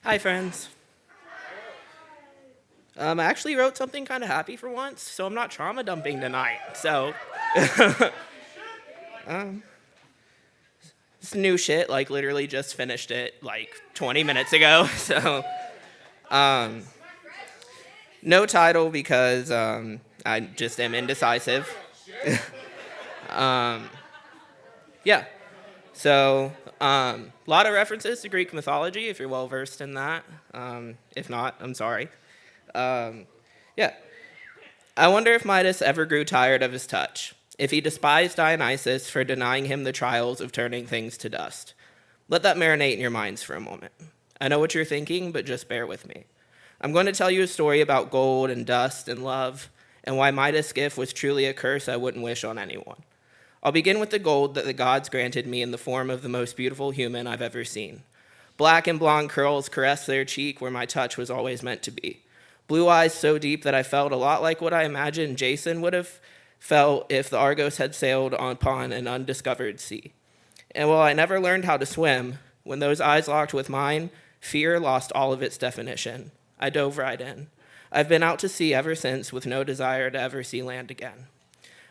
Hi, friends. I actually wrote something kind of happy for once, so I'm not trauma dumping tonight. So, it's new shit. Like literally just finished it like 20 minutes ago. So, no title because I just am indecisive. Yeah. So, a lot of references to Greek mythology if you're well versed in that. If not, I'm sorry. Yeah. I wonder if Midas ever grew tired of his touch, if he despised Dionysus for denying him the trials of turning things to dust. Let that marinate in your minds for a moment. I know what you're thinking, but just bear with me. I'm going to tell you a story about gold and dust and love, and why Midas' gift was truly a curse I wouldn't wish on anyone. I'll begin with the gold that the gods granted me in the form of the most beautiful human I've ever seen. Black and blonde curls caressed their cheek where my touch was always meant to be. Blue eyes so deep that I felt a lot like what I imagined Jason would have felt if the Argos had sailed upon an undiscovered sea. And while I never learned how to swim, when those eyes locked with mine, fear lost all of its definition. I dove right in. I've been out to sea ever since with no desire to ever see land again.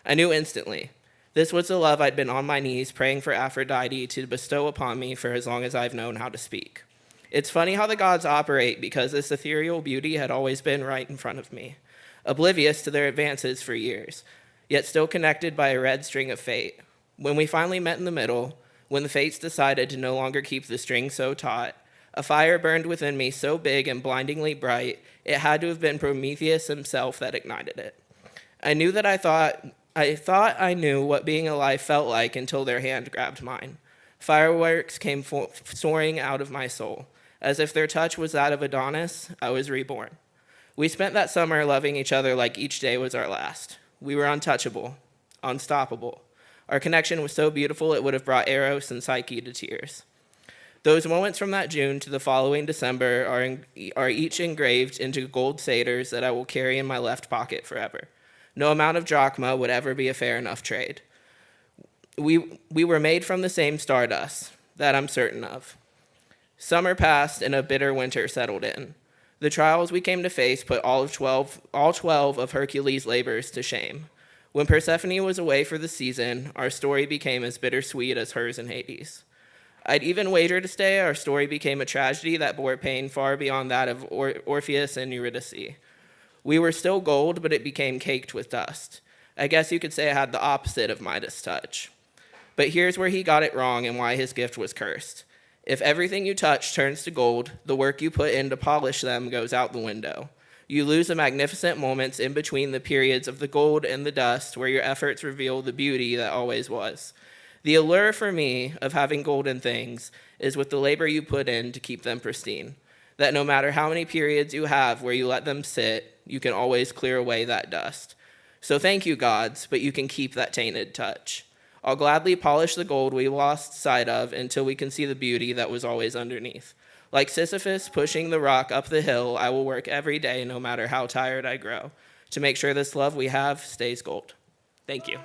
I knew instantly. This was the love I'd been on my knees praying for Aphrodite to bestow upon me for as long as I've known how to speak. It's funny how the gods operate because this ethereal beauty had always been right in front of me, oblivious to their advances for years, yet still connected by a red string of fate. When we finally met in the middle, when the fates decided to no longer keep the string so taut, a fire burned within me so big and blindingly bright, it had to have been Prometheus himself that ignited it. I thought I knew what being alive felt like until their hand grabbed mine. Fireworks came soaring out of my soul. As if their touch was that of Adonis, I was reborn. We spent that summer loving each other like each day was our last. We were untouchable, unstoppable. Our connection was so beautiful it would have brought Eros and Psyche to tears. Those moments from that June to the following December are each engraved into gold satyrs that I will carry in my left pocket forever. No amount of drachma would ever be a fair enough trade. We were made from the same stardust, that I'm certain of. Summer passed and a bitter winter settled in. The trials we came to face put all 12 of Hercules' labors to shame. When Persephone was away for the season, our story became as bittersweet as hers in Hades. I'd even wager to say our story became a tragedy that bore pain far beyond that of Orpheus and Eurydice. We were still gold, but it became caked with dust. I guess you could say I had the opposite of Midas' touch. But here's where he got it wrong and why his gift was cursed. If everything you touch turns to gold, the work you put in to polish them goes out the window. You lose the magnificent moments in between the periods of the gold and the dust where your efforts reveal the beauty that always was. The allure for me of having golden things is with the labor you put in to keep them pristine. That no matter how many periods you have where you let them sit, you can always clear away that dust. So thank you, gods, but you can keep that tainted touch. I'll gladly polish the gold we lost sight of until we can see the beauty that was always underneath. Like Sisyphus pushing the rock up the hill, I will work every day, no matter how tired I grow, to make sure this love we have stays gold. Thank you.